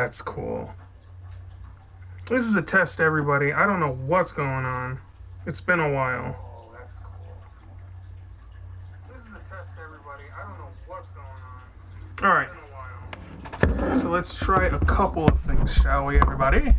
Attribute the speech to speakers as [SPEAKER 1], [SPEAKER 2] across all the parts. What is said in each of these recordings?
[SPEAKER 1] that's cool. This is a test, everybody. I don't know what's going on. It's been a while. Oh, that's cool. This is a test, everybody. I don't know what's going on. All right. It's been a while. So let's try a couple of things, shall we, everybody?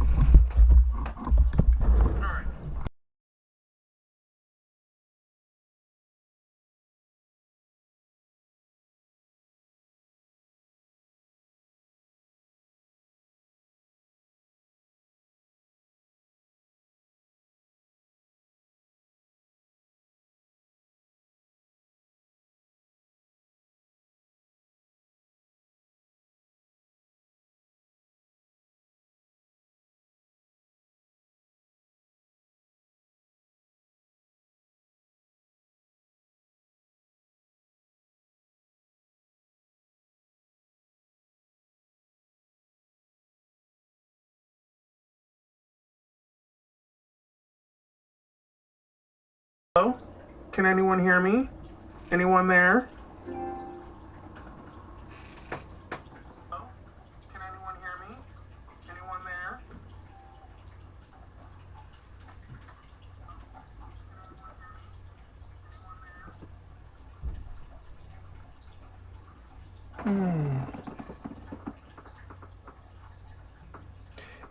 [SPEAKER 1] Hello? Can anyone hear me? Anyone there? Hello? Can anyone hear me? Anyone there?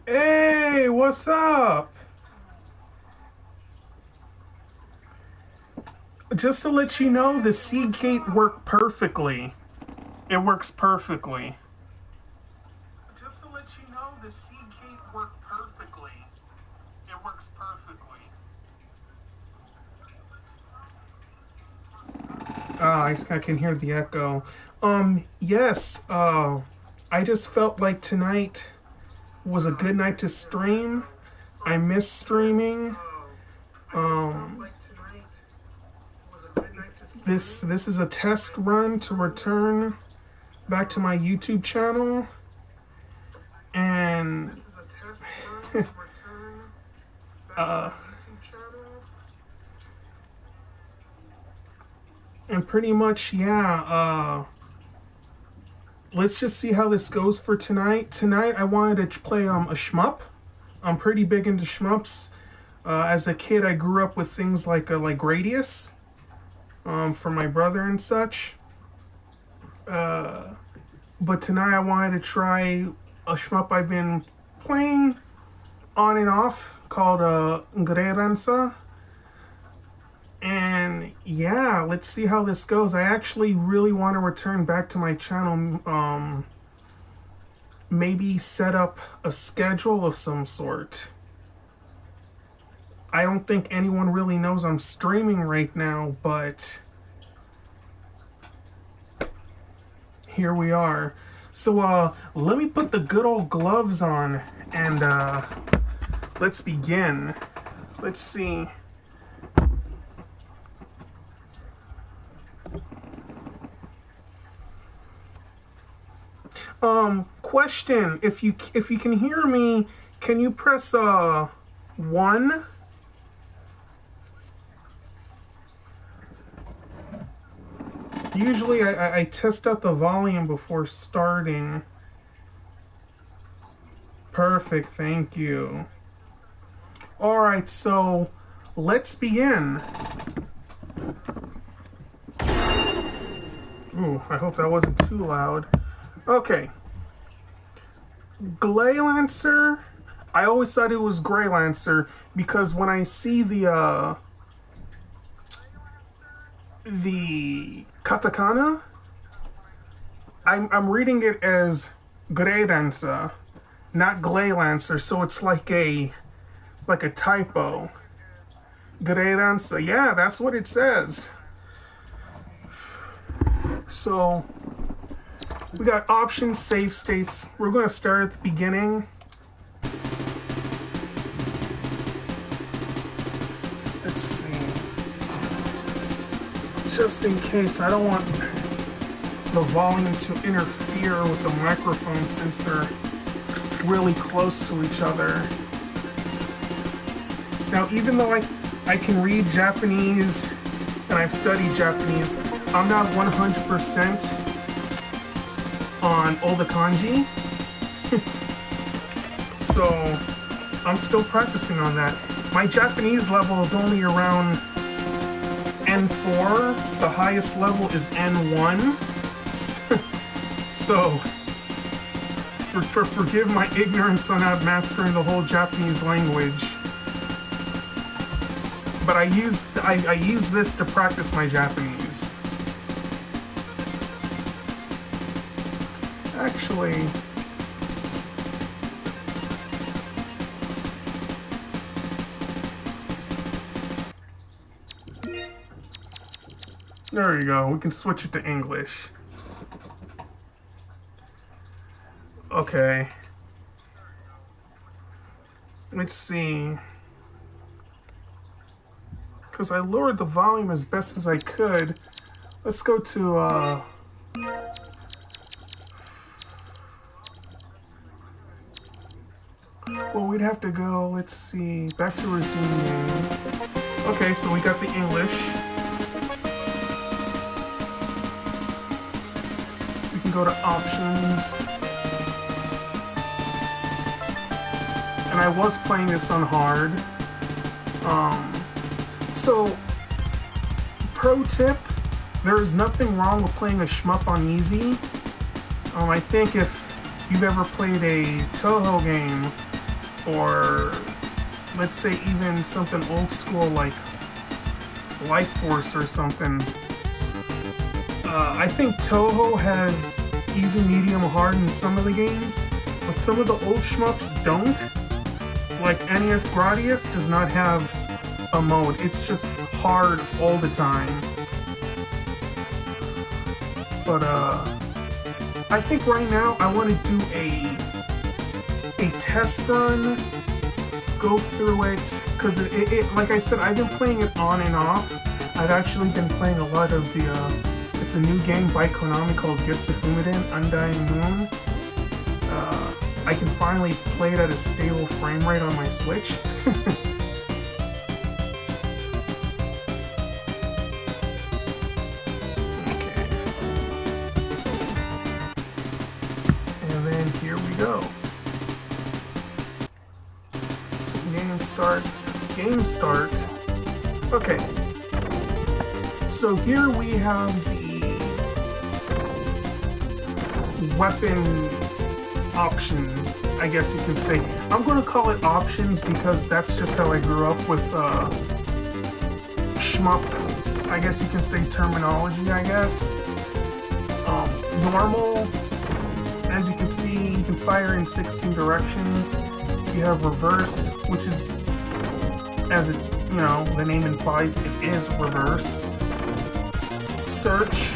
[SPEAKER 1] Hey, what's up? Just to let you know, the seed gate worked perfectly. It works perfectly. Just to let you know, the seed gate worked perfectly. It works perfectly. I can hear the echo. Yes, I just felt like tonight was a good night to stream. I miss streaming. This is a test run to return back to my YouTube channel, and and pretty much, yeah, let's just see how this goes for tonight. Tonight I wanted to play a shmup. I'm pretty big into shmups. As a kid, I grew up with things like Gradius. For my brother and such. But tonight I wanted to try a shmup I've been playing on and off called Greylancer. And yeah, let's see how this goes. I actually really want to return back to my channel. Maybe set up a schedule of some sort. I don't think anyone really knows I'm streaming right now, but here we are. So let me put the good old gloves on and let's begin. Let's see. Question, if you can hear me, can you press 1? Usually I test out the volume before starting. Perfect, thank you. Alright, so let's begin. Ooh, I hope that wasn't too loud. Okay. Greylancer. I always thought it was Greylancer because when I see the katakana, I'm reading it as Greylancer, not Greylancer, so it's like a typo. Greylancer, yeah, that's what it says. So we got options, save states. We're going to start at the beginning. Let's see. Just in case, I don't want the volume to interfere with the microphone since they're really close to each other. Now, even though I can read Japanese and I've studied Japanese, I'm not 100% on all the kanji. So I'm still practicing on that. My Japanese level is only around N4. The highest level is N1. So forgive my ignorance on not mastering the whole Japanese language. But I use this to practice my Japanese. Actually, there you go. We can switch it to English. Okay. Let's see. Because I lowered the volume as best as I could. Let's go to, well, we'd have to go, let's see, back to resume game. Okay, so we got the English. We can go to options. And I was playing this on hard. So, pro tip, there is nothing wrong with playing a shmup on easy. I think if you've ever played a Toho game, or let's say even something old school like Life Force or something, I think Toho has easy, medium, hard in some of the games, but some of the old shmups don't. Like NES Gradius does not have a mode, it's just hard all the time. But I think right now I want to do a test run, go through it, because it like I said, I've been playing it on and off. I've actually been playing a lot of the it's a new game by Konami called Getsu Fumiden, Undying Moon. I can finally play it at a stable frame rate on my Switch. Okay. And then here we go. Game start. Okay. So here we have the weapon option, I guess you can say. I'm going to call it options because that's just how I grew up with shmup, I guess you can say, terminology, I guess. Normal, as you can see, you can fire in 16 directions. You have reverse, which is, as it's, you know, the name implies, it is reverse. Search.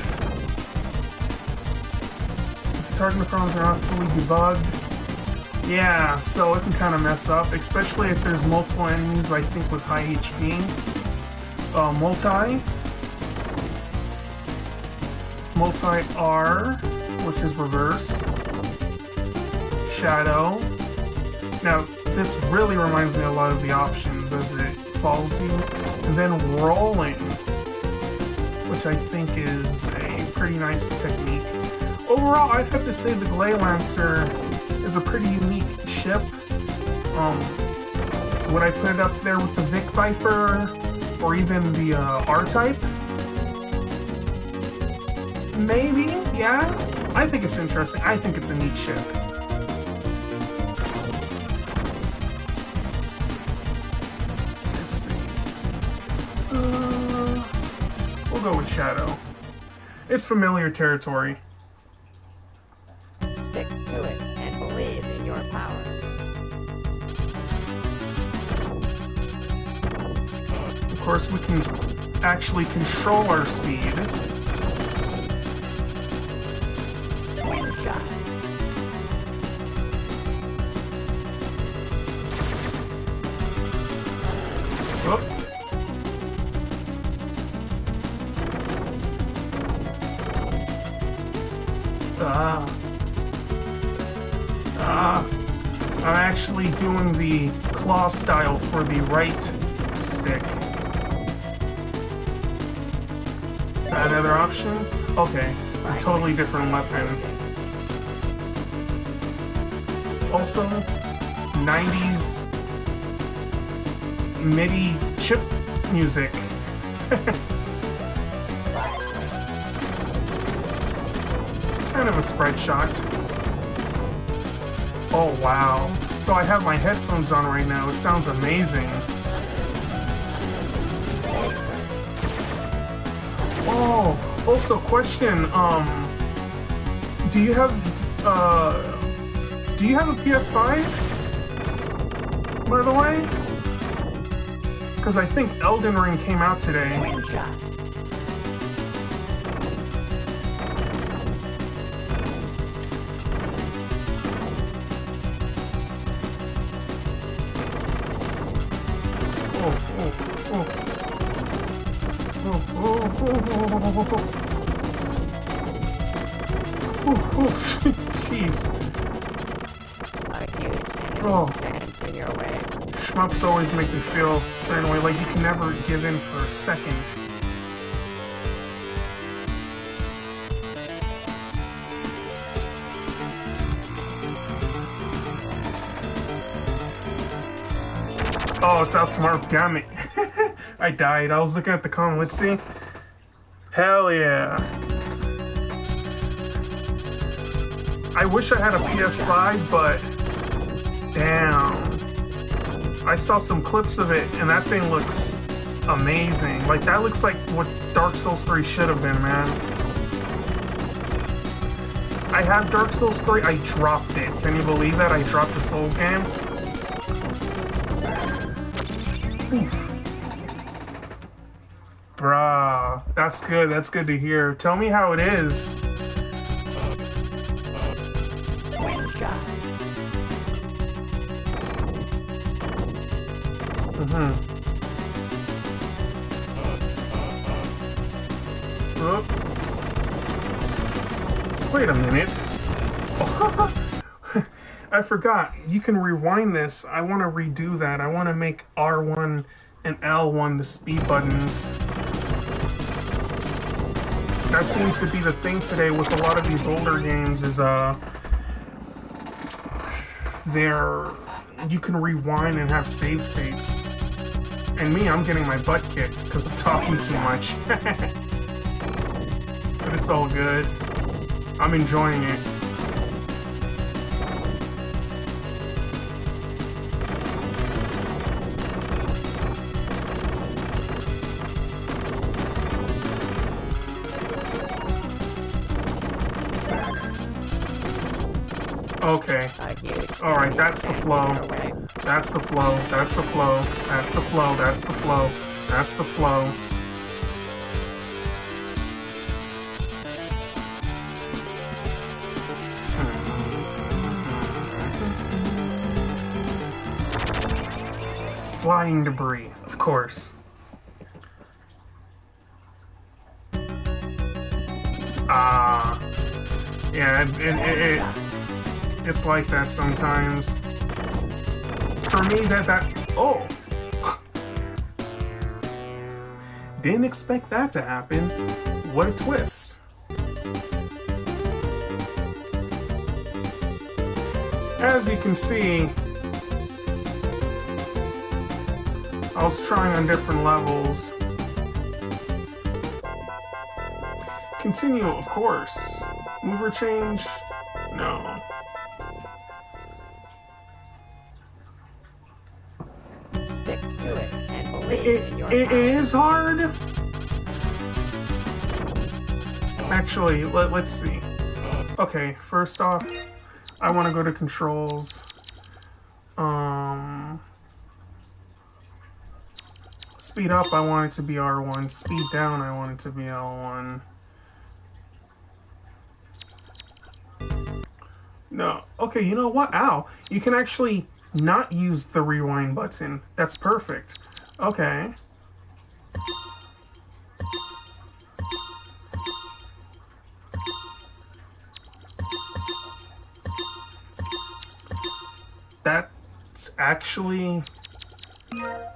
[SPEAKER 1] Target problems are not fully debugged. Yeah, so it can kind of mess up, especially if there's multiple enemies, I think, with high HP. Multi-R, which is reverse. Shadow. Now, this really reminds me a lot of the options as it follows you. And then rolling, which I think is a pretty nice technique. Overall, I'd have to say the Greylancer is a pretty unique ship. Would I put it up there with the Vic Viper or even the R-Type? Maybe, yeah. I think it's interesting. I think it's a neat ship. Let's see. We'll go with Shadow. It's familiar territory.
[SPEAKER 2] Stick to it and believe in your power.
[SPEAKER 1] Of course, we can actually control our speed.
[SPEAKER 2] One shot.
[SPEAKER 1] Oh. I'm actually doing the claw style for the right stick. Is that another option? Okay, it's a totally different weapon. Also, 90s MIDI chip music. Kind of a sprite shot. Oh wow. So I have my headphones on right now. It sounds amazing. Oh, also question, do you have a PS5? By the way? Because I think Elden Ring came out today. Jeez.
[SPEAKER 2] In your way.
[SPEAKER 1] Shmups always make me feel a certain way, like you can never give in for a second. Oh, it's out tomorrow. Damn it. I died. I was looking at the comment. Let's see. Hell yeah. I wish I had a PS5, but damn. I saw some clips of it, and that thing looks amazing. Like, that looks like what Dark Souls 3 should have been, man. I have Dark Souls 3. I dropped it. Can you believe that? I dropped the Souls game. Bruh, that's good. That's good to hear. Tell me how it is. Oh. Wait a minute. I forgot. You can rewind this. I want to redo that. I want to make R1 and L1 the speed buttons. That seems to be the thing today with a lot of these older games is you can rewind and have save states. And me, I'm getting my butt kicked because I'm talking too much. But it's all good. I'm enjoying it. Okay. Alright, that's the flow. That's the flow. That's the flow. That's the flow. That's the flow. That's the flow. Flying debris, of course. Yeah, it's like that sometimes. For me, oh! Didn't expect that to happen. What a twist. As you can see, I was trying on different levels. Continue, of course. Mover change? No.
[SPEAKER 2] Stick to it and believe in your
[SPEAKER 1] It
[SPEAKER 2] power.
[SPEAKER 1] is hard. Actually, let's see. Okay, first off, I want to go to controls. Speed up, I want it to be R1. Speed down, I want it to be L1. No. Okay, you know what? Ow. You can actually not use the rewind button. That's perfect. Okay. That's actually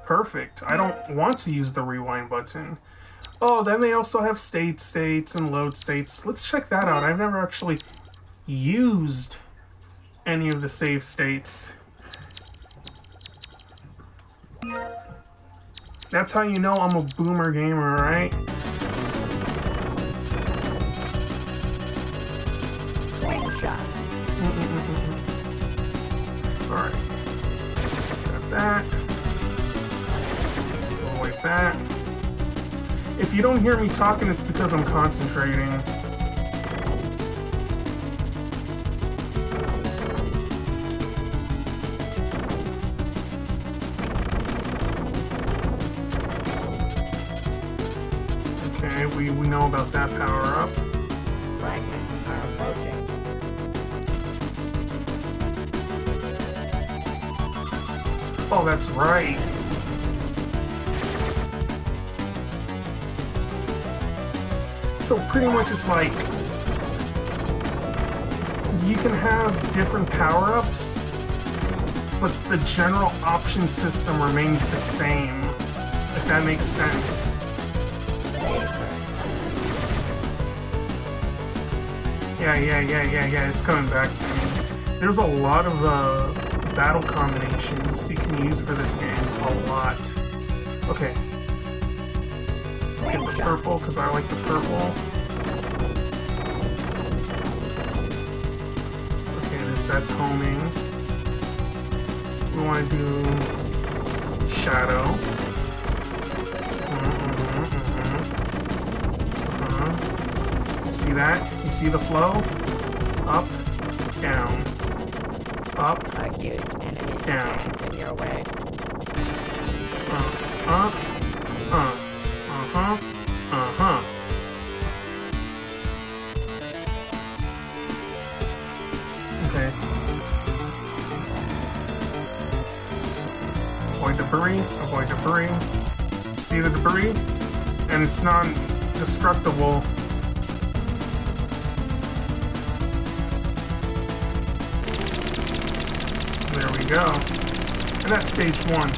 [SPEAKER 1] perfect. I don't want to use the rewind button. Oh, then they also have states and load states. Let's check that out. I've never actually used any of the save states. That's how you know I'm a boomer gamer, right?
[SPEAKER 2] Slingshot.
[SPEAKER 1] Alright. Got that. Avoid that. If you don't hear me talking, it's because I'm concentrating. Okay, we know about that power up.
[SPEAKER 2] Fragments are approaching.
[SPEAKER 1] Oh, that's right. So pretty much it's like you can have different power-ups, but the general option system remains the same, if that makes sense. Yeah, it's coming back to me. There's a lot of battle combinations you can use for this game. A lot. Okay. Get the purple, because I like the purple. Okay, that's homing. We want to do shadow. See that? You see the flow? Up, down. Up,
[SPEAKER 2] A huge enemy
[SPEAKER 1] down.
[SPEAKER 2] stands in your way.
[SPEAKER 1] Okay. Avoid debris, avoid debris. See the debris? And it's non-destructible. There we go. And that's stage 1.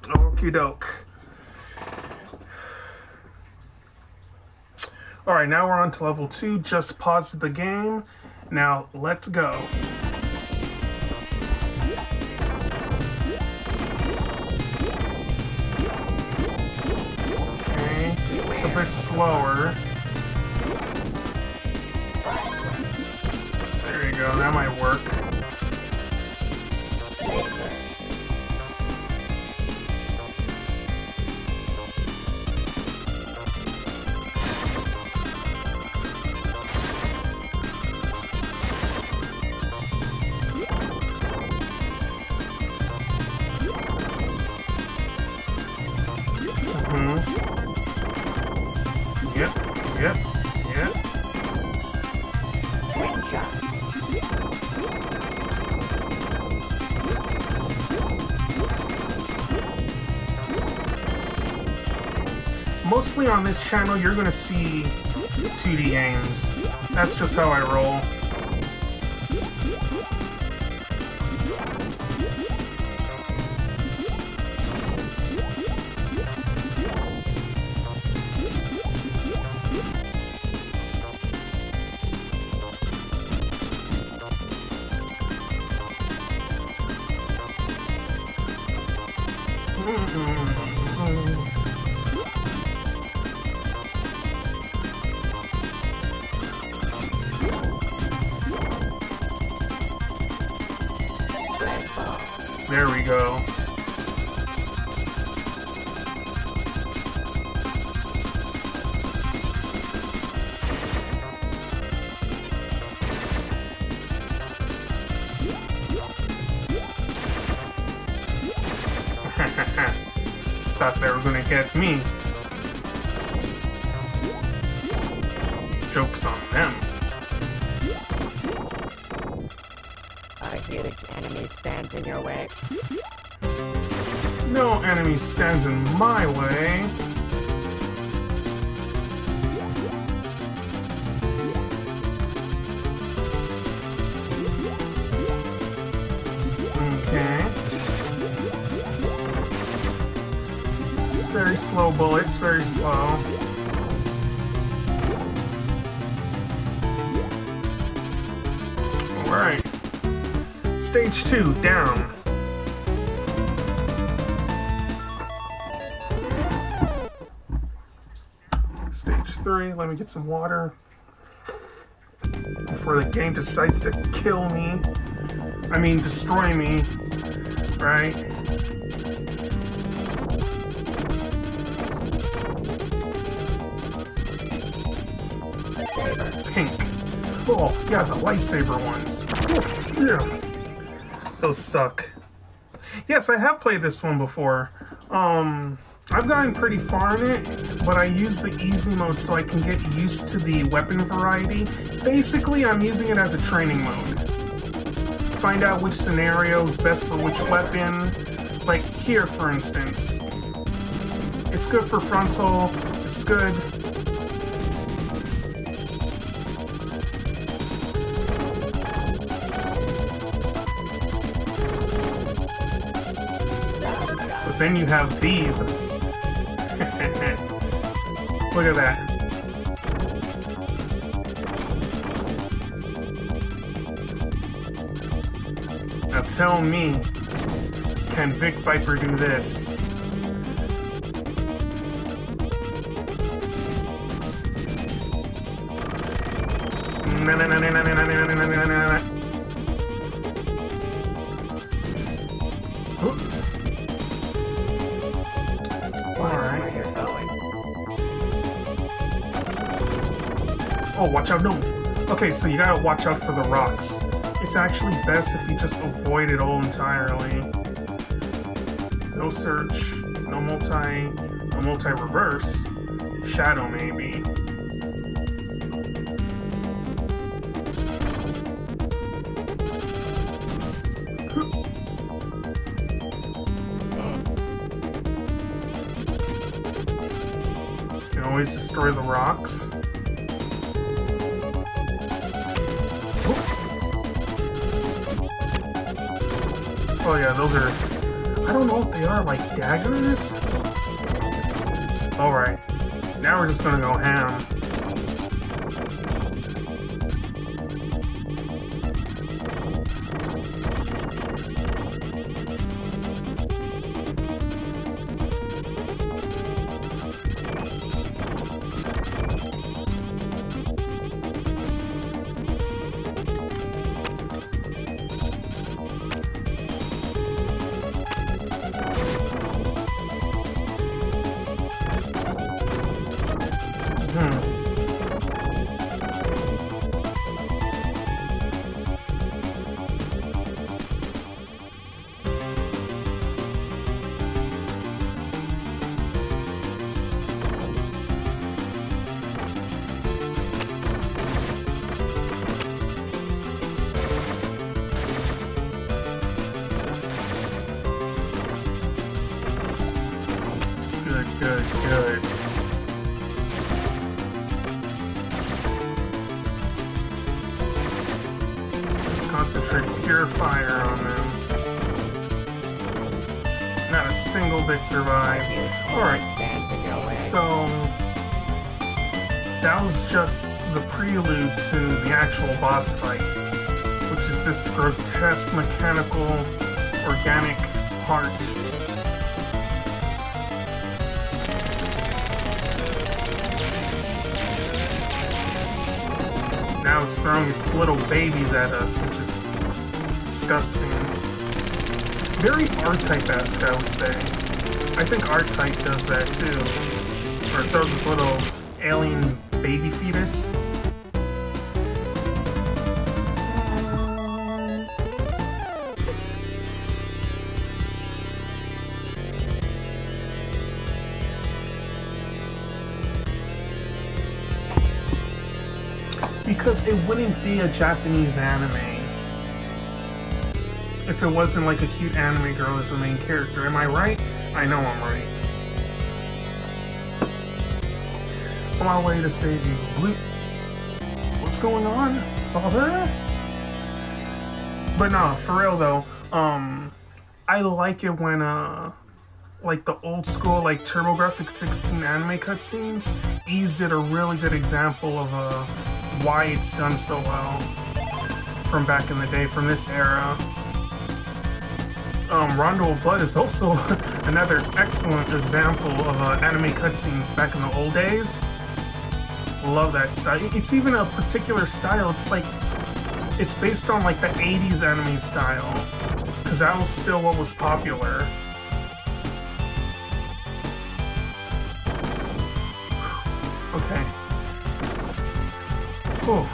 [SPEAKER 1] Okie doke. Alright, now we're on to level 2. Just paused the game. Now, let's go. Okay, it's a bit slower. There you go, that might work. Yep. Mostly on this channel, you're gonna see 2D games. That's just how I roll. There we go. Thought they were gonna get me. Joke's on them.
[SPEAKER 2] A huge enemy stands in your way.
[SPEAKER 1] No enemy stands in my way. Okay. Very slow bullets, very slow. Alright. Stage 2, down. Stage 3, let me get some water before the game decides to kill me. I mean, destroy me, right? Pink. Oh, yeah, the lightsaber ones. Oh, yeah. Those suck. Yes, I have played this one before. I've gotten pretty far in it, but I use the easy mode so I can get used to the weapon variety. Basically, I'm using it as a training mode. Find out which scenario is best for which weapon. Like here, for instance. It's good for frontal, it's good. But then you have these. Look at that. Now tell me, can Vic Viper do this? Oh, watch out, no! Okay, so you gotta watch out for the rocks. It's actually best if you just avoid it all entirely. No search, no multi-reverse. Shadow, maybe. You can always destroy the rocks. Oh yeah, those are... I don't know if they are like daggers? Alright. Now we're just gonna go ham. Good. Just concentrate pure fire on them. Not a single bit survived. Alright, so that was just the prelude to the actual boss fight, which is this grotesque mechanical organic heart. Now it's throwing its little babies at us, which is disgusting. Very R-Type-esque, I would say. I think R-Type does that too. Where it throws this little alien baby fetus. Because it wouldn't be a Japanese anime if it wasn't like a cute anime girl as the main character. Am I right? I know I'm right. On my way to save you. Bloop. What's going on, father? But no, for real though, I like it when like the old school like TurboGrafx 16 anime cutscenes, Ys did a really good example of why it's done so well from back in the day, from this era. Rondo of Blood is also another excellent example of anime cutscenes back in the old days. Love that style. It's even a particular style. It's like, it's based on like the 80s anime style, because that was still what was popular. Okay. Oh,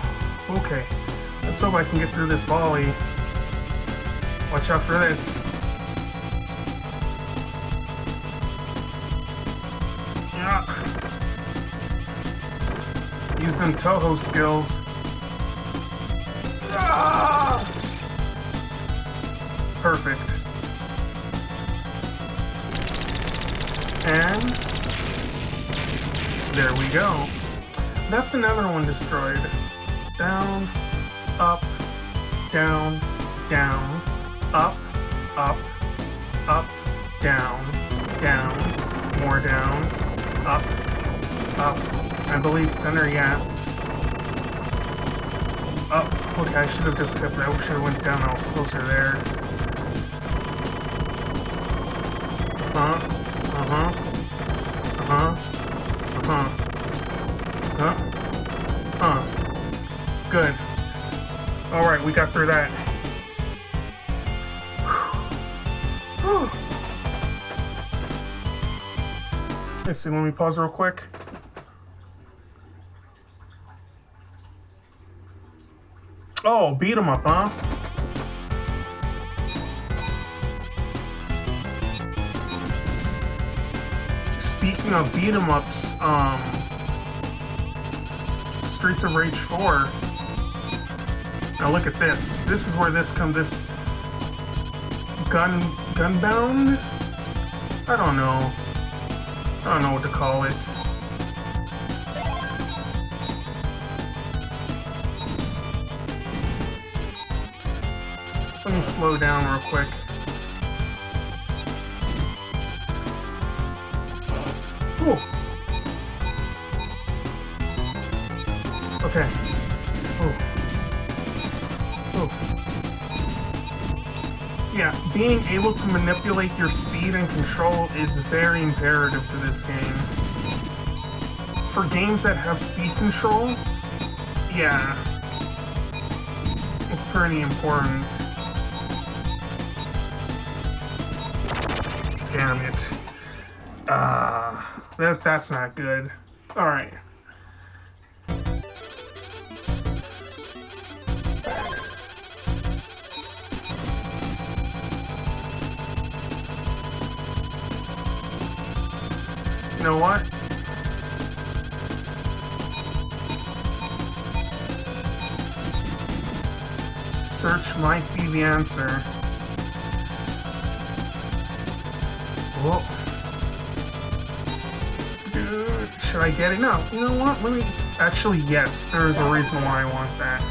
[SPEAKER 1] okay. Let's hope I can get through this volley. Watch out for this. Yeah. Use them Toho skills. Ah! Perfect. And there we go. That's another one destroyed. Down, up, down, down, up, up, up, down, down, more down, up, up. I believe center, yeah. Up. Okay, I should have just kept that. I should have went down. I was closer there. Good. Alright, we got through that. Let's see, let me pause real quick. Oh, beat 'em up, huh? Speaking of beat 'em ups, Streets of Rage 4. Now look at this. This is where this Gunbound? I don't know. I don't know what to call it. Let me slow down real quick. Ooh. Okay. Ooh. Ooh. Yeah, being able to manipulate your speed and control is very imperative to this game. For games that have speed control, yeah, it's pretty important. Damn it. That's not good. Alright. You know what? Search might be the answer. Whoa. Dude, should I get it? No, you know what? Let me... Actually, yes, there's a reason why I want that.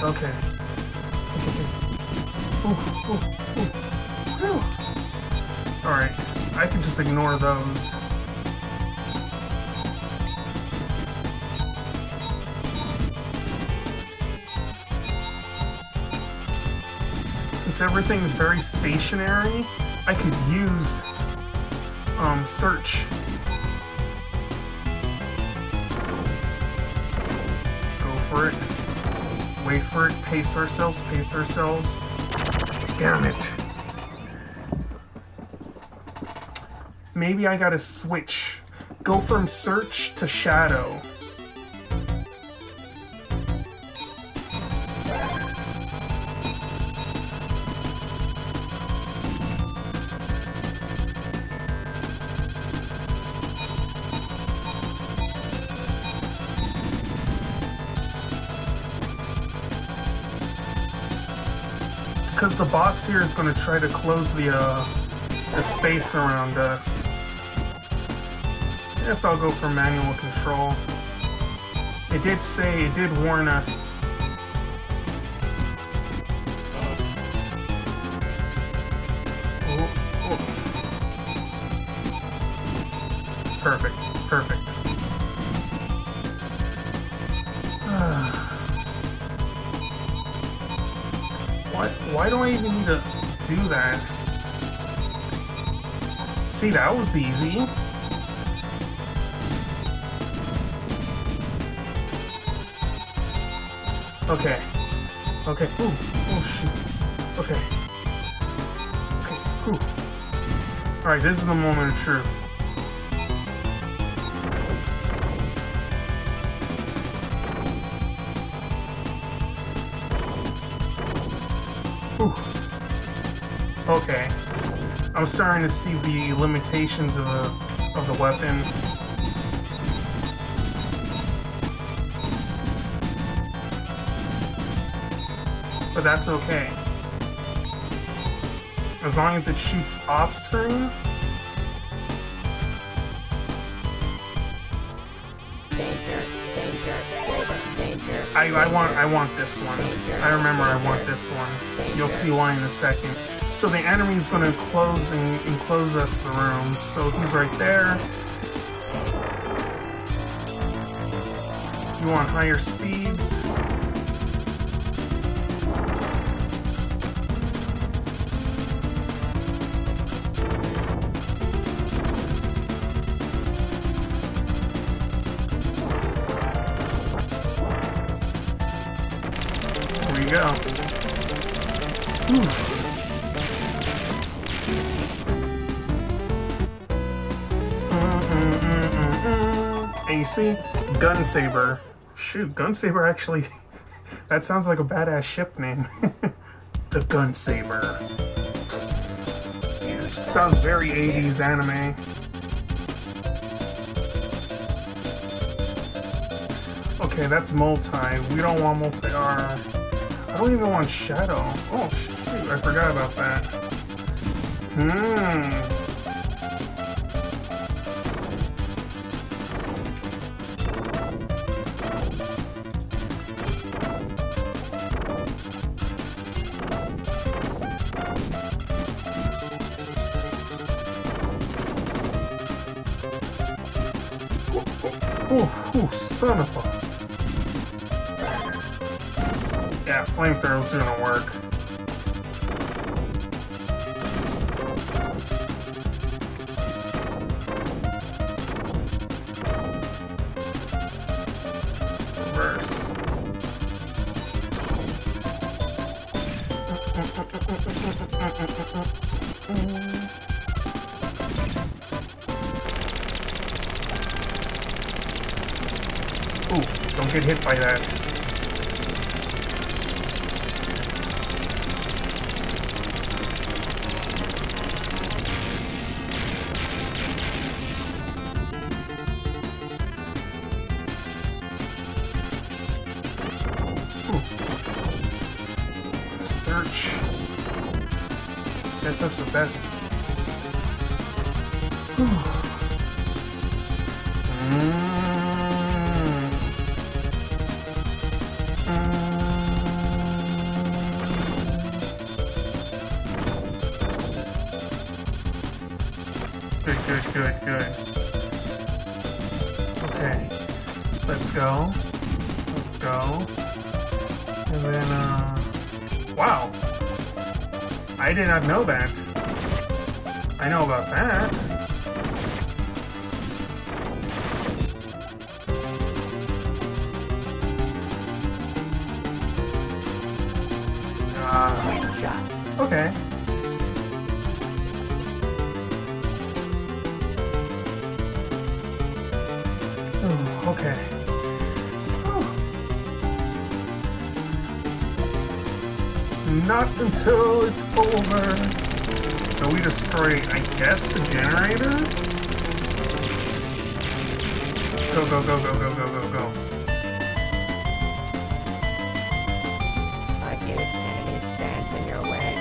[SPEAKER 1] Okay. Alright, I can just ignore those. Since everything is very stationary, I could use search. Go for it. Wait for it, pace ourselves. Damn it. Maybe I gotta switch. Go from search to shadow. Because the boss here is going to try to close the the space around us. I guess I'll go for manual control. It did say, it did warn us. Oh, oh. Perfect, perfect. Why do I even need to do that? See, that was easy. Okay. Okay. Ooh. Oh, shoot. Okay. Okay. Ooh. Alright, this is the moment of truth. Ooh. Okay. I'm starting to see the limitations of the weapon. But that's okay. As long as it shoots off screen.
[SPEAKER 2] Danger, danger, danger.
[SPEAKER 1] I want this one. I remember I want this one. You'll see why in a second. So the enemy's gonna enclose us the room. So he's right there. You want higher speeds? Go. And you see, Gun Saber. Shoot, Gun Saber actually, that sounds like a badass ship name. The Gun Saber. Sounds very 80s anime. Okay, that's multi. We don't want multi-R. I don't even want Shadow. Oh, shoot, I forgot about that. Oh, son of a... Yeah, flamethrowers are gonna work. Reverse. Ooh, don't get hit by that. Search. Guess that's the best. Good. Okay. Let's go. And then, wow. I did not know that. I know about that. Okay. Ooh, okay. Not until it's over. So we destroy, I guess, the generator? Go.
[SPEAKER 2] A huge enemy stands in your way.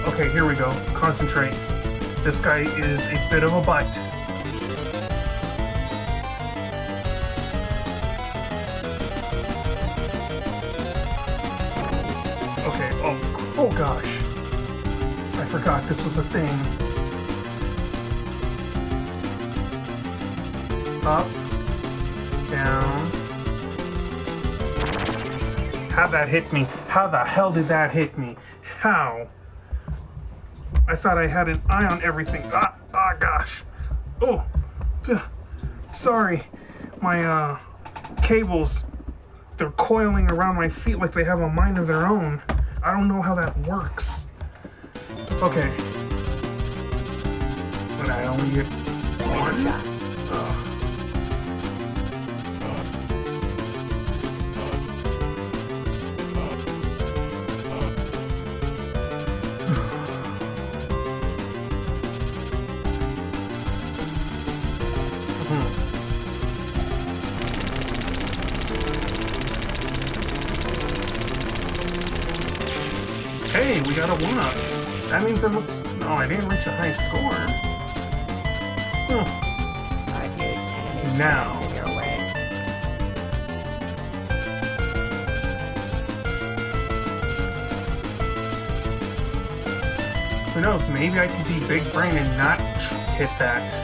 [SPEAKER 1] Okay, here we go. Concentrate. This guy is a bit of a butt. Okay, oh gosh. I forgot this was a thing. Up, down. How'd that hit me? How the hell did that hit me? How? I thought I had an eye on everything. Ah, gosh. Oh, sorry. My cables, they're coiling around my feet like they have a mind of their own. I don't know how that works. Okay. But I only get one? Hey, we got a 1-up. That means I must... No, I didn't reach a high score. Now. Who knows, maybe I could be big brain and not hit that.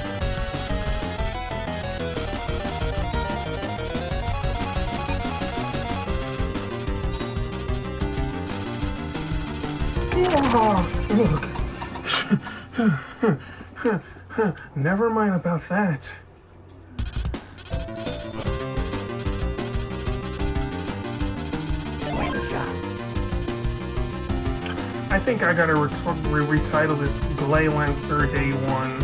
[SPEAKER 1] Never mind about that. I think I gotta retitle this Greylancer Day 1.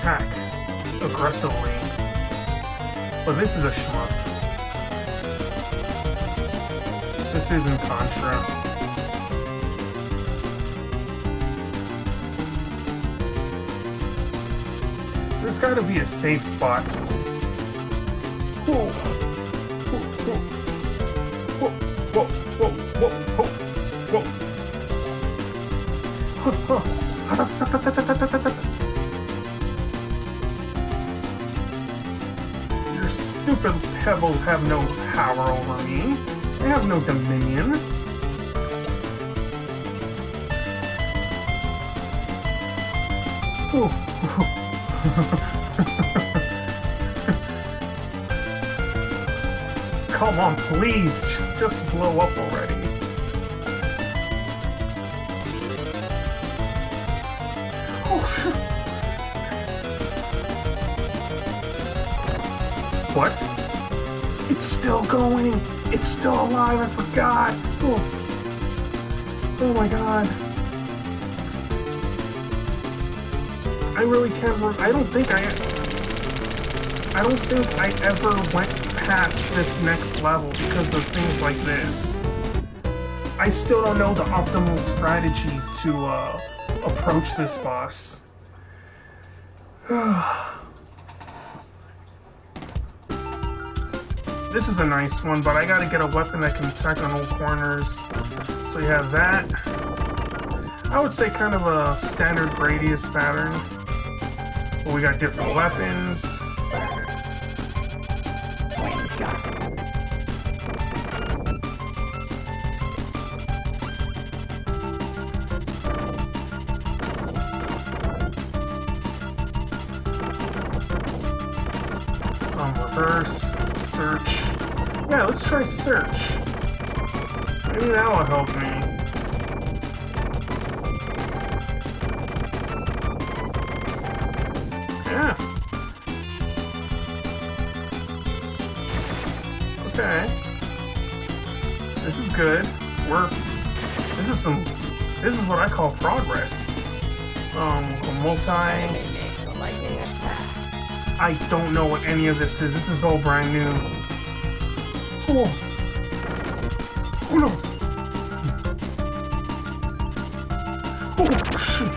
[SPEAKER 1] Attack aggressively. But this is a shmup. This isn't Contra. There's gotta be a safe spot. Whoa. Whoa, whoa, whoa, whoa, whoa, whoa, whoa. Your stupid pebbles have no power over me. They have no dominion. Come on, please, just blow up already. What? It's still going! It's still alive, I forgot! Oh my god. I really can't remember. I don't think I ever went past this next level because of things like this. I still don't know the optimal strategy to approach this boss. This is a nice one, but I gotta get a weapon that can attack on all corners. So you have that. I would say kind of a standard Gradius pattern. But we got different weapons. Reverse, search. Yeah, let's try search. Maybe that will help me. Yeah. Okay. This is good. This is what I call progress. Multi.
[SPEAKER 2] Enemy makes a lightning attack.
[SPEAKER 1] I don't know what any of this is. This is all brand new. Oh, oh no. Oh, shit.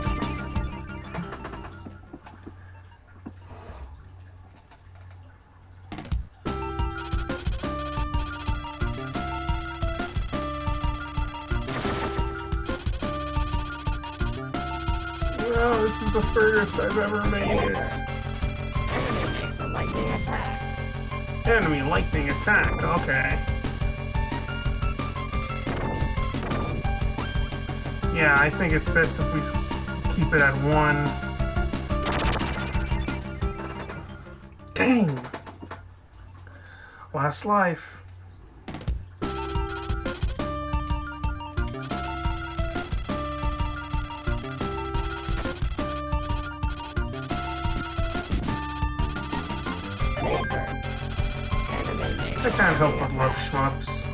[SPEAKER 1] No, this is the furthest I've ever made it.
[SPEAKER 2] Enemy makes a lightning attack.
[SPEAKER 1] Enemy lightning attack, okay. Yeah, I think it's best if we keep it at 1. Dang! Last life. I can't help but love shmups.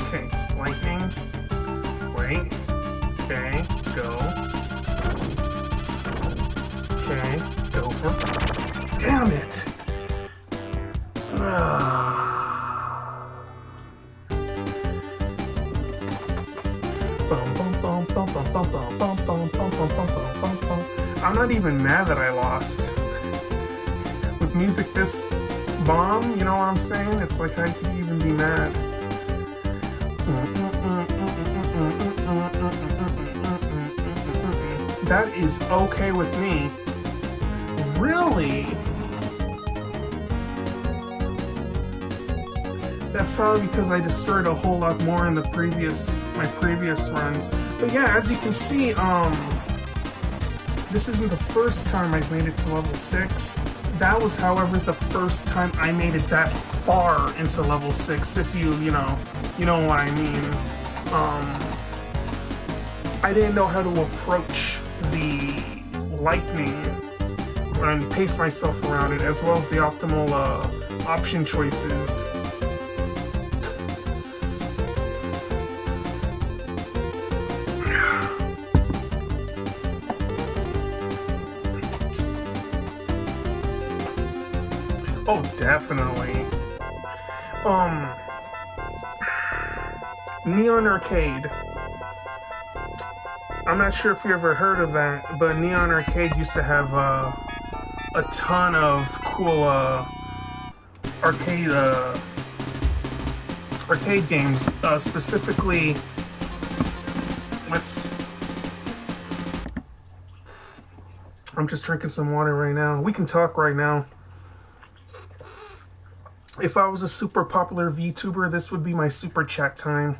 [SPEAKER 1] Okay, lightning. Wait. Okay, go. Okay, go for. Damn it! I'm not even mad that I lost. With music this bomb, you know what I'm saying? It's like, how could you even be mad? That is okay with me. Really? That's probably because I destroyed a whole lot more in my previous runs. But yeah, as you can see, this isn't the first time I've made it to level 6. That was, however, the first time I made it that far into level 6, if you know what I mean. I didn't know how to approach the lightning and pace myself around it, as well as the optimal option choices. Oh, definitely. Neon Arcade. I'm not sure if you ever heard of that, but Neon Arcade used to have a ton of cool arcade games. Specifically, I'm just drinking some water right now. We can talk right now. If I was a super popular VTuber, this would be my super chat time.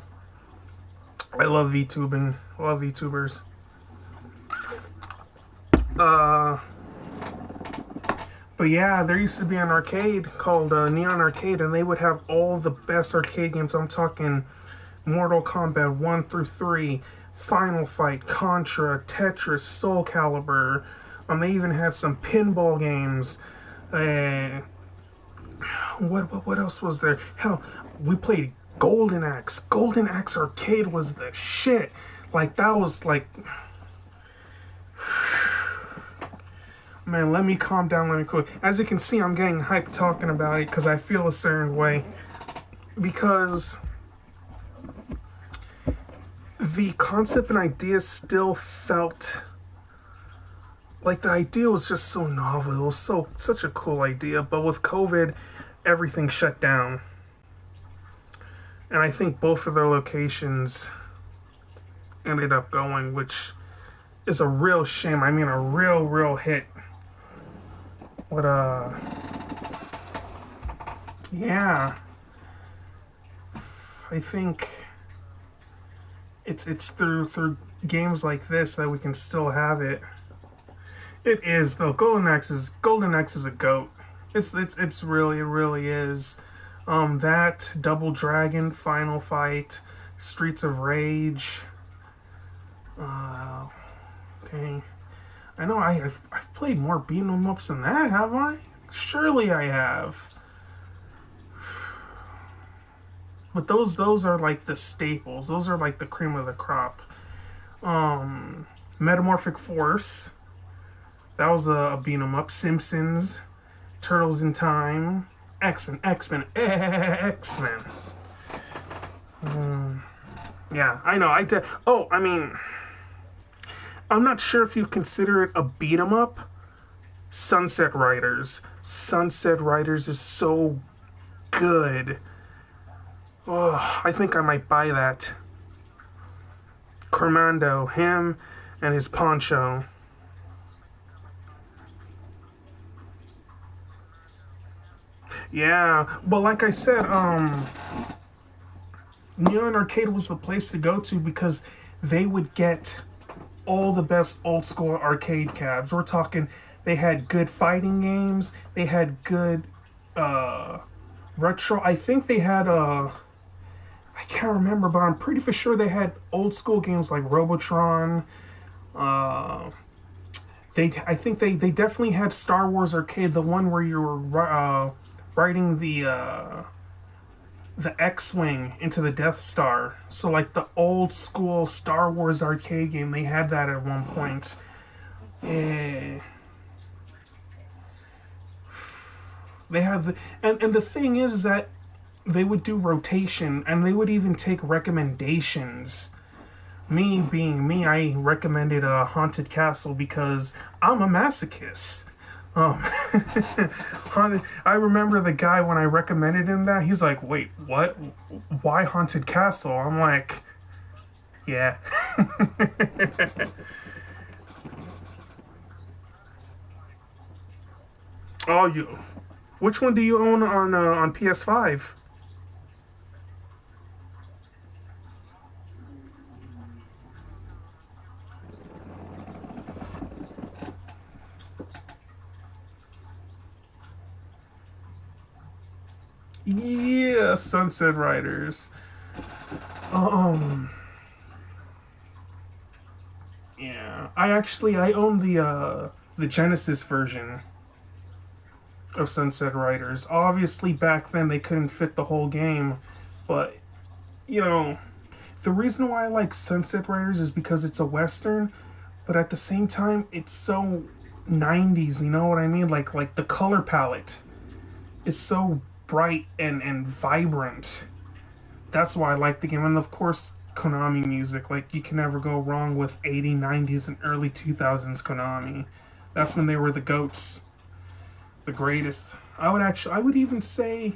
[SPEAKER 1] I love VTubing. I love VTubers. But yeah, there used to be an arcade called Neon Arcade, and they would have all the best arcade games. I'm talking Mortal Kombat 1 through 3, Final Fight, Contra, Tetris, Soul Calibur. They even had some pinball games. What else was there? Hell, we played Golden Axe. Golden Axe Arcade was the shit. Like, that was like... Man, let me calm down, let me cool. As you can see, I'm getting hyped talking about it because I feel a certain way. Because the concept and idea still felt... Like, the idea was just so novel. It was such a cool idea. But with COVID, everything shut down. And I think both of their locations ended up going, which is a real shame. I mean, a real hit. But, yeah. I think it's through games like this that we can still have it. It is though. Golden Axe is a goat. It really is. That Double Dragon, Final Fight, Streets of Rage. Dang. I know I've played more beat 'em ups than that, have I? Surely I have. But those are like the staples. Those are like the cream of the crop. Metamorphic Force. That was a beat 'em up. Simpsons, Turtles in Time, X-Men, X-Men, X-Men. Yeah, I know. I mean, I'm not sure if you consider it a beat 'em up. Sunset Riders. Sunset Riders is so good. Oh, I think I might buy that. Cormando, him and his poncho. Yeah, but like I said, Neon Arcade was the place to go to because they would get all the best old school arcade cabs. We're talking, they had good fighting games, they had good retro. I think they had I can't remember, but I'm pretty for sure they had old school games like Robotron. I think they definitely had Star Wars Arcade, the one where you were riding the X-wing into the Death Star. So like the old school Star Wars arcade game, they had that at one point. Eh, they have and the thing is that they would do rotation and they would even take recommendations. Me being me, I recommended a Haunted Castle because I'm a masochist. Um, I remember the guy when I recommended him that, he's like, wait, what? Why Haunted Castle? I'm like, yeah. Oh, which one do you own on PS5? Yeah, Sunset Riders. Um, yeah. I own the Genesis version of Sunset Riders. Obviously, back then they couldn't fit the whole game, but you know, the reason why I like Sunset Riders is because it's a western, but at the same time, it's so 90s. You know what I mean? Like the color palette is so bright and vibrant. That's why I like the game. And of course, Konami music. Like, you can never go wrong with 80s, 90s, and early 2000s Konami. That's when they were the goats. The greatest. I would even say,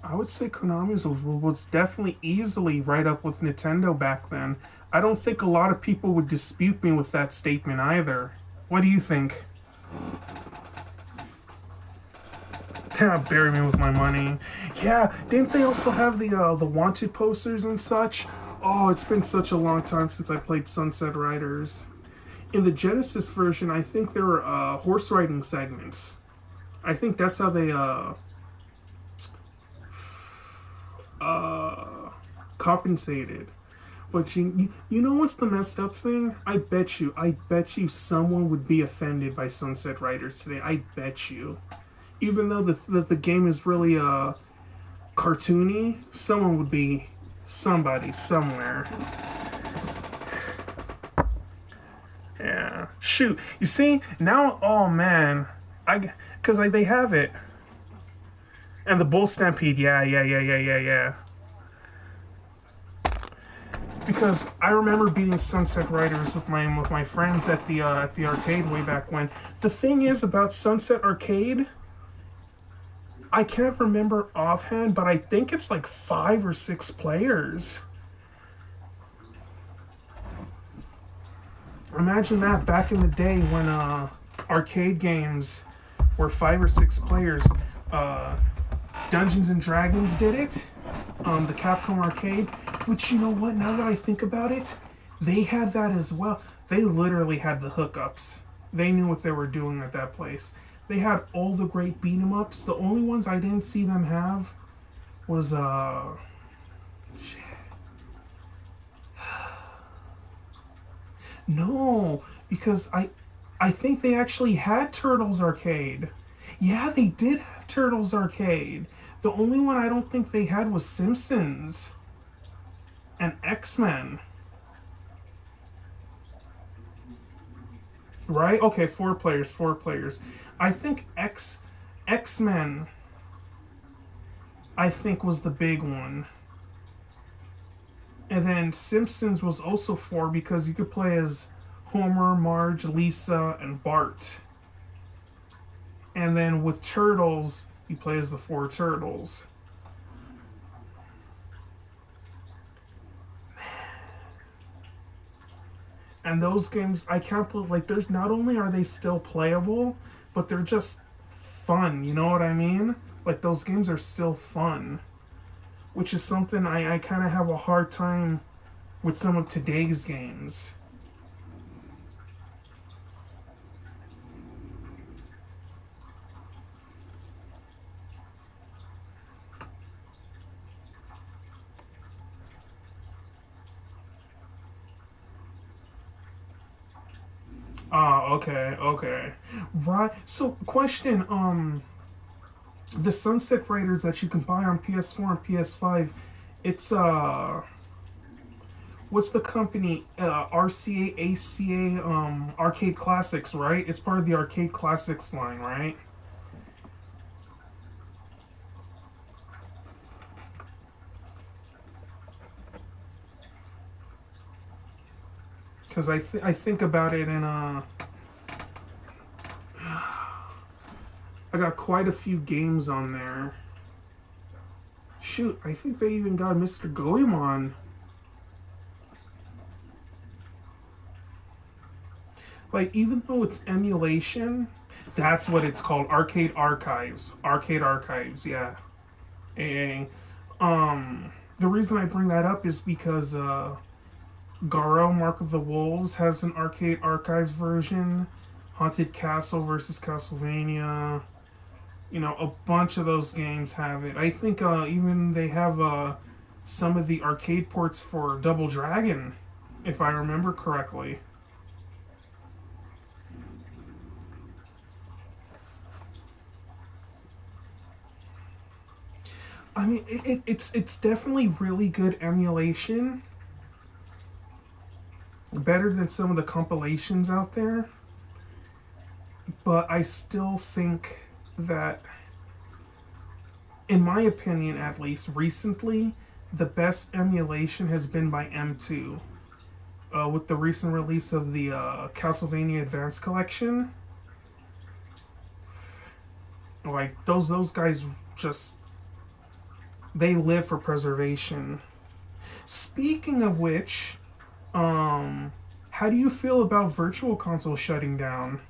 [SPEAKER 1] I would say Konami's was definitely easily right up with Nintendo back then. I don't think a lot of people would dispute me with that statement either. What do you think? Bury me with my money. Yeah, didn't they also have the wanted posters and such? Oh, it's been such a long time since I played Sunset Riders. In the Genesis version, I think there were horse riding segments. I think that's how they compensated. But you know what's the messed up thing? I bet you someone would be offended by Sunset Riders today. I bet you. Even though the game is really cartoony, someone would be somebody somewhere. Yeah. Shoot. You see now? Oh man, because they have it. And the Bull Stampede. Yeah. Because I remember beating Sunset Riders with my friends at the arcade way back when. The thing is about Sunset Arcade, I can't remember offhand, but I think it's like 5 or 6 players. Imagine that back in the day when arcade games were 5 or 6 players. Dungeons and Dragons did it. The Capcom arcade. Which, you know what, now that I think about it, they had that as well. They literally had the hookups. They knew what they were doing at that place. They had all the great beat 'em ups. The only ones I didn't see them have was shit. No, because I think they actually had Turtles Arcade. Yeah, they did have Turtles Arcade. The only one I don't think they had was Simpsons and X-Men. Right? Okay, 4 players, 4 players. I think X-Men I think was the big one. And then Simpsons was also 4 because you could play as Homer, Marge, Lisa, and Bart. And then with Turtles, you play as the 4 Turtles. And those games, I can't believe, like, there's not only are they still playable, but they're just fun, you know what I mean? Like, those games are still fun, which is something I kind of have a hard time with some of today's games. Ah, okay, okay. Right. So, question, the Sunset Riders that you can buy on PS4 and PS5, it's what's the company? RCA ACA Arcade Classics, right? It's part of the Arcade Classics line, right? Because I think about it and I got quite a few games on there. Shoot, I think they even got Mr. Goemon. Like, even though it's emulation, that's what it's called. Arcade Archives. Arcade Archives, yeah. And the reason I bring that up is because Garo, Mark of the Wolves, has an Arcade Archives version. Haunted Castle versus Castlevania. You know, a bunch of those games have it. I think even they have some of the arcade ports for Double Dragon, if I remember correctly. I mean, it's definitely really good emulation. Better than some of the compilations out there. But I still think that, in my opinion at least, recently, the best emulation has been by M2. With the recent release of the Castlevania Advance Collection. Like, those guys just, they live for preservation. Speaking of which, how do you feel about Virtual Console shutting down?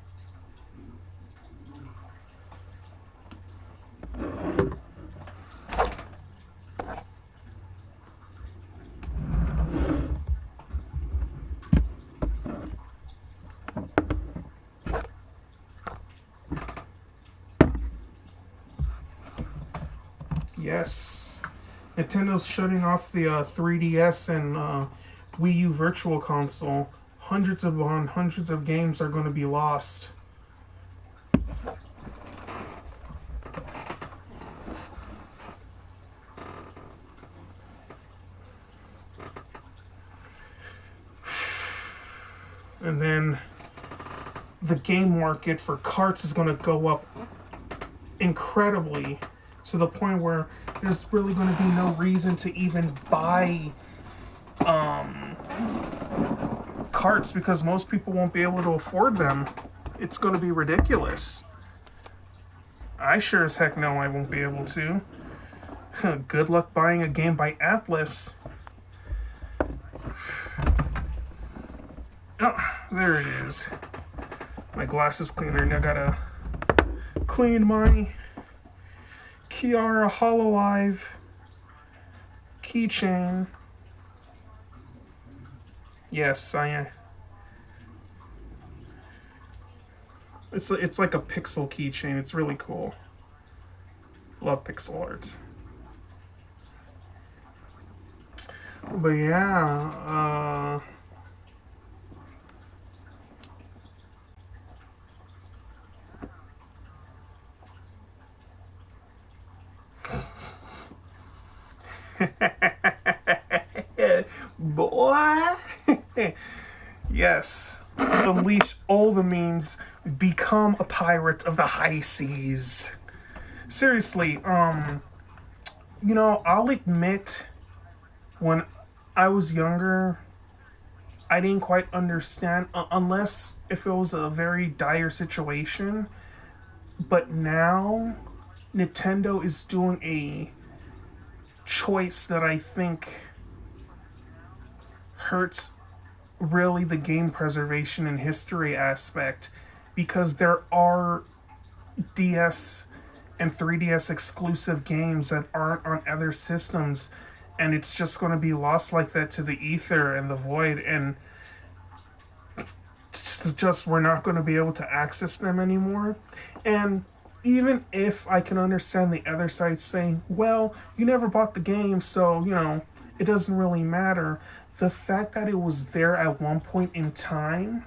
[SPEAKER 1] Yes. Nintendo's shutting off the 3DS and Wii U Virtual Console. Hundreds of games are going to be lost. And then the game market for carts is going to go up incredibly, to the point where there's really going to be no reason to even buy carts because most people won't be able to afford them. It's going to be ridiculous. I sure as heck know I won't be able to. Good luck buying a game by Atlas. Oh, there it is. My glasses cleaner. Now gotta clean my Kiara HoloLive keychain. Yes, I am. It's like a pixel keychain. It's really cool. Love pixel art. But yeah, What? Yes. Unleash all the means. Become a pirate of the high seas. Seriously, I'll admit when I was younger, I didn't quite understand, unless if it was a very dire situation. But now, Nintendo is doing a choice that I think hurts really the game preservation and history aspect, because there are DS and 3DS exclusive games that aren't on other systems, and it's just going to be lost like that to the ether and the void, and just we're not going to be able to access them anymore. And even if I can understand the other side saying, well, you never bought the game, so, it doesn't really matter. The fact that it was there at one point in time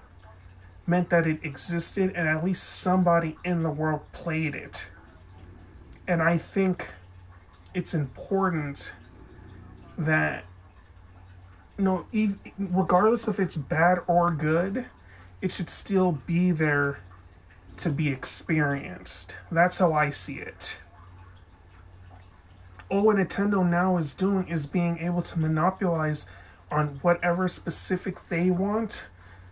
[SPEAKER 1] meant that it existed and at least somebody in the world played it. And I think it's important that, regardless if it's bad or good, it should still be there to be experienced. That's how I see it. All what Nintendo now is doing is being able to monopolize on whatever specific they want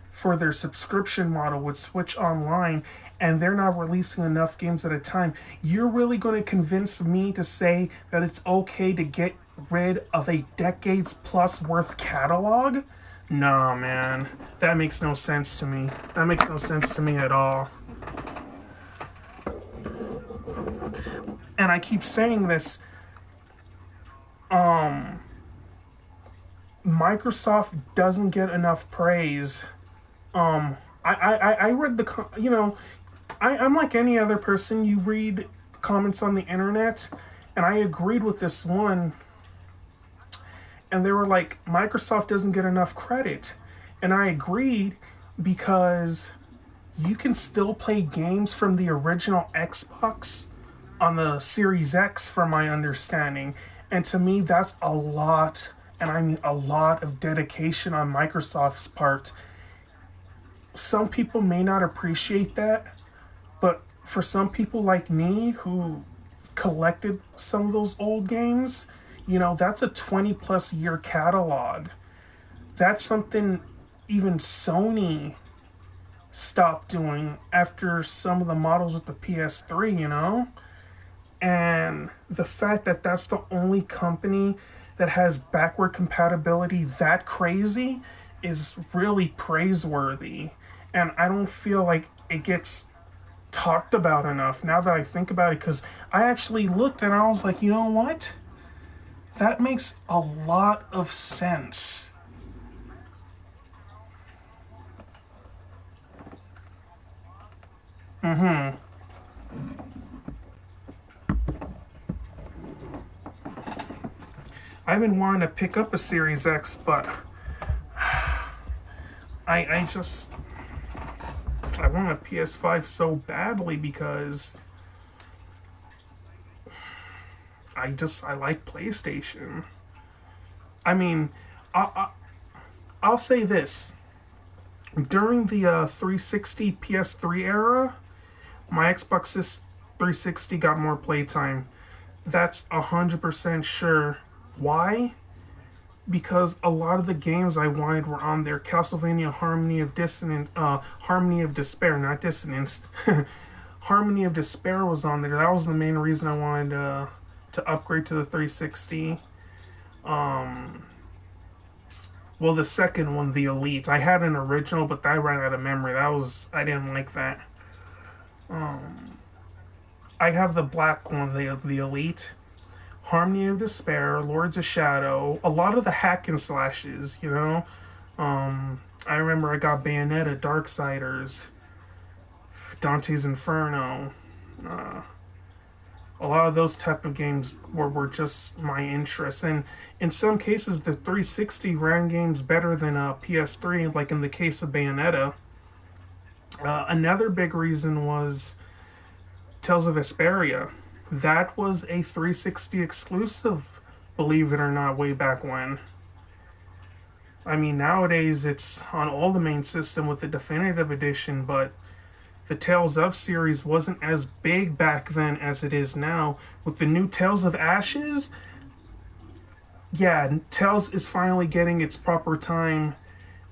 [SPEAKER 1] for their subscription model with Switch Online, and they're not releasing enough games at a time. You're really going to convince me to say that it's okay to get rid of a decades plus worth catalog? Nah, man. That makes no sense to me. That makes no sense to me at all. And I keep saying this, Microsoft doesn't get enough praise. I read I'm like any other person. You read comments on the internet, and I agreed with this one, and they were like, Microsoft doesn't get enough credit. And I agreed, because you can still play games from the original Xbox on the Series X, from my understanding. And to me, that's a lot, and I mean a lot of dedication on Microsoft's part. Some people may not appreciate that, but for some people like me who collected some of those old games, that's a 20 plus year catalog. That's something even Sony stopped doing after some of the models with the PS3, And the fact that that's the only company that has backward compatibility that crazy is really praiseworthy. And I don't feel like it gets talked about enough now that I think about it, because I actually looked and I was like, you know what? That makes a lot of sense. I've been wanting to pick up a Series X, but I want a PS5 so badly, because I like PlayStation. I mean, I'll say this. During the 360 PS3 era, my Xbox 360 got more playtime. That's 100% sure. Why? Because a lot of the games I wanted were on there. Castlevania Harmony of Despair, not Dissonance. Harmony of Despair was on there. That was the main reason I wanted to upgrade to the 360. Well, the second one, the Elite. I had an original, but that ran out of memory. I didn't like that. I have the black one, the Elite. Harmony of Despair, Lords of Shadow, a lot of the hack and slashes, I remember I got Bayonetta, Darksiders, Dante's Inferno. A lot of those type of games were just my interest. And in some cases, the 360 ran games better than PS3, like in the case of Bayonetta. Another big reason was Tales of Vesperia. That was a 360 exclusive, believe it or not, way back when. I mean, nowadays it's on all the main system with the definitive edition, but the Tales of series wasn't as big back then as it is now. With the new Tales of Ashes, yeah, Tales is finally getting its proper time.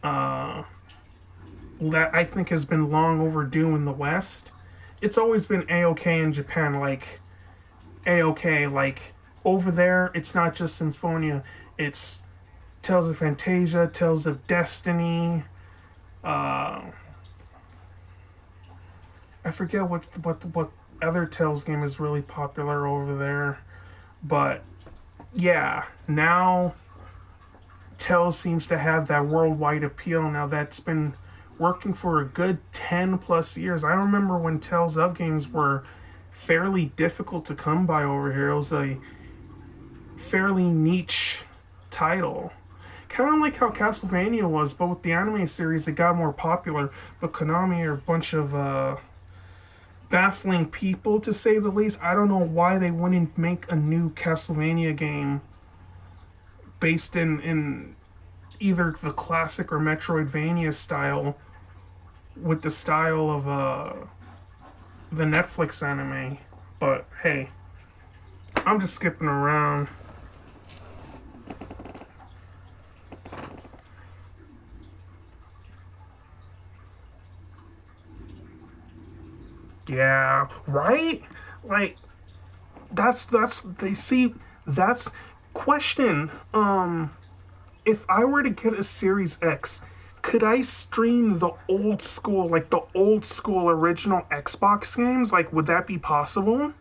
[SPEAKER 1] That I think has been long overdue in the West. It's always been A-OK in Japan, like A-OK, like over there it's not just Symphonia, it's Tales of Fantasia, Tales of Destiny, uh I forget what other Tales game is really popular over there, but yeah, now Tales seems to have that worldwide appeal now that's been working for a good 10 plus years. I remember when Tales of games were fairly difficult to come by over here. It was a fairly niche title. Kind of like how Castlevania was, but with the anime series, it got more popular. But Konami are a bunch of baffling people, to say the least. I don't know why they wouldn't make a new Castlevania game based in either the classic or Metroidvania style with the style of the Netflix anime. But hey, I'm just skipping around. Yeah, right? Like that's they see that's question. If I were to get a Series X, could I stream the old school, like the old school original Xbox games? Like, would that be possible?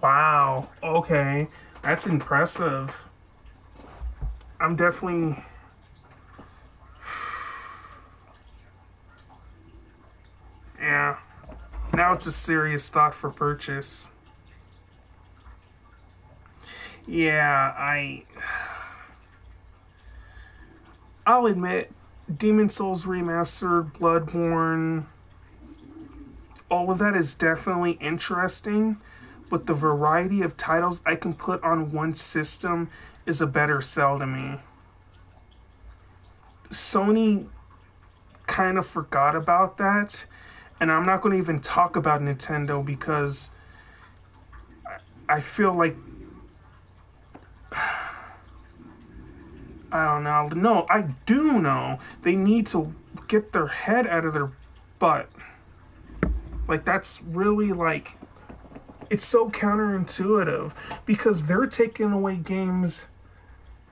[SPEAKER 1] Wow. Okay. That's impressive. I'm definitely. Yeah. Now it's a serious thought for purchase. Yeah, I'll admit, Demon Souls Remastered, Bloodborne, all of that is definitely interesting, but the variety of titles I can put on one system is a better sell to me. Sony kind of forgot about that, and I'm not going to even talk about Nintendo because I feel like I don't know. No, I do know they need to get their head out of their butt. Like that's really like it's so counterintuitive because they're taking away games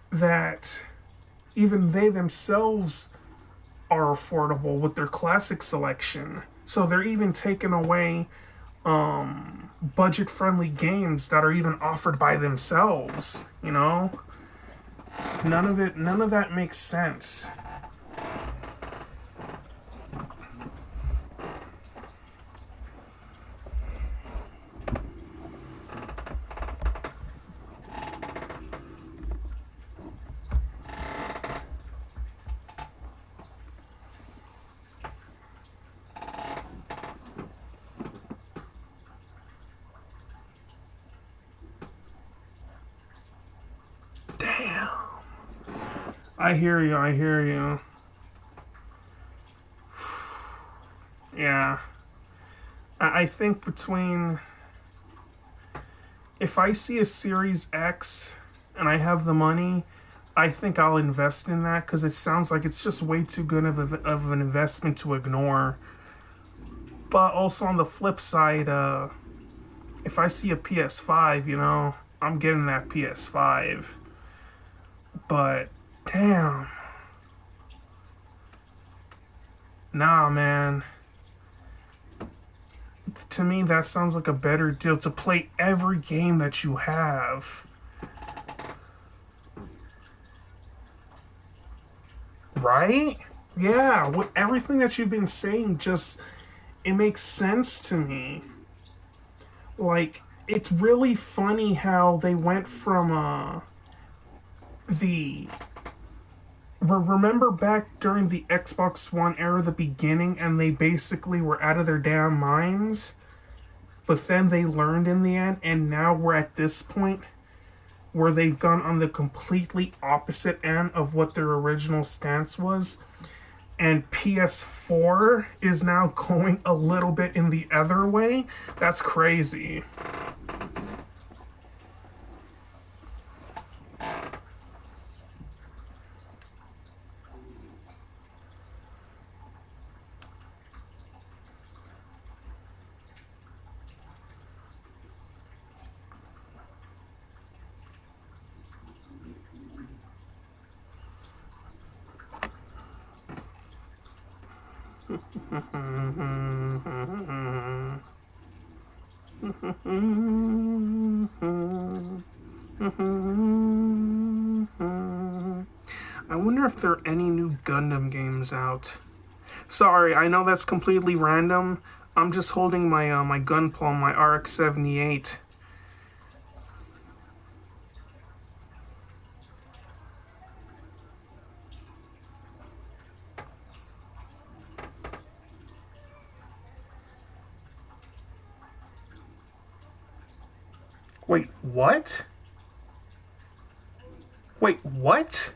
[SPEAKER 1] that even they themselves are affordable with their classic selection. So they're even taking away budget friendly games that are even offered by themselves, you know? None of that makes sense. Damn. I hear you, I hear you. Yeah. I think between if I see a Series X and I have the money, I think I'll invest in that because it sounds like it's just way too good of an investment to ignore. But also on the flip side, if I see a PS5, you know, I'm getting that PS5. But damn. Nah, man. To me, that sounds like a better deal to play every game that you have. Right? Yeah, with everything that you've been saying, just it makes sense to me. Like, it's really funny how they went from the remember back during the Xbox One era, the beginning, and they basically were out of their damn minds, but then they learned in the end, and now we're at this point where they've gone on the completely opposite end of what their original stance was. And PS4 is now going a little bit in the other way. That's crazy. I wonder if there are any new Gundam games out. Sorry, I know that's completely random. I'm just holding my my Gunpla, my RX-78. Wait, what? Wait, what?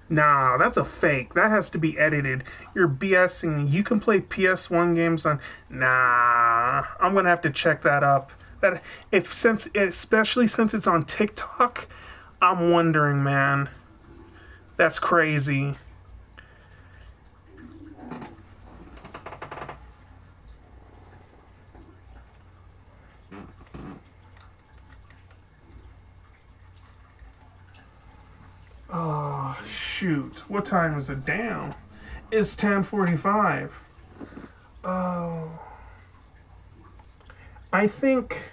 [SPEAKER 1] Nah, that's a fake. That has to be edited. You're BSing. You can play PS1 games on. Nah, I'm gonna have to check that up. That if since especially since it's on TikTok, I'm wondering, man. That's crazy. Oh, shoot. What time is it? Damn. It's 10:45. Oh. I think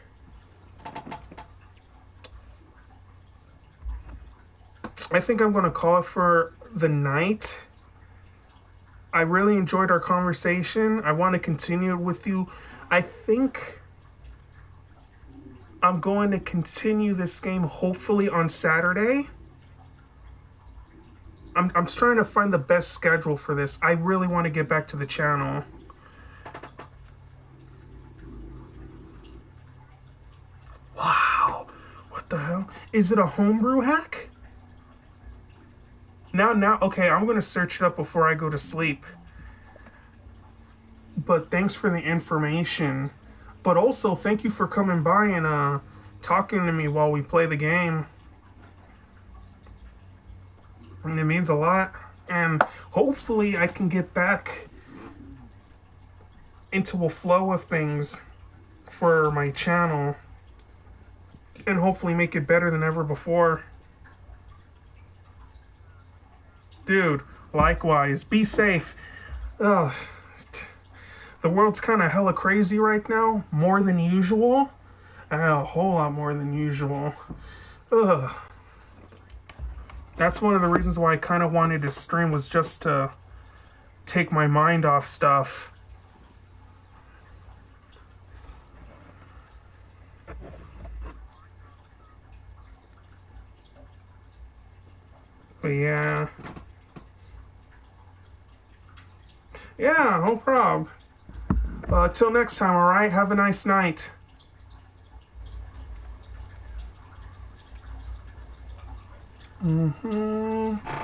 [SPEAKER 1] I'm going to call it for the night. I really enjoyed our conversation. I want to continue it with you. I think I'm going to continue this game hopefully on Saturday. I'm trying to find the best schedule for this. I really want to get back to the channel. Wow. What the hell? Is it a homebrew hack? Now, okay, I'm going to search it up before I go to sleep. But thanks for the information. But also, thank you for coming by and talking to me while we play the game. And it means a lot. And hopefully I can get back into a flow of things for my channel. And hopefully make it better than ever before. Dude, likewise. Be safe. Ugh. The world's kind of hella crazy right now. More than usual. A whole lot more than usual. Ugh. That's one of the reasons why I kind of wanted to stream, was just to take my mind off stuff. But yeah. Yeah, no problem. Till next time, alright? Have a nice night. Mm-hmm.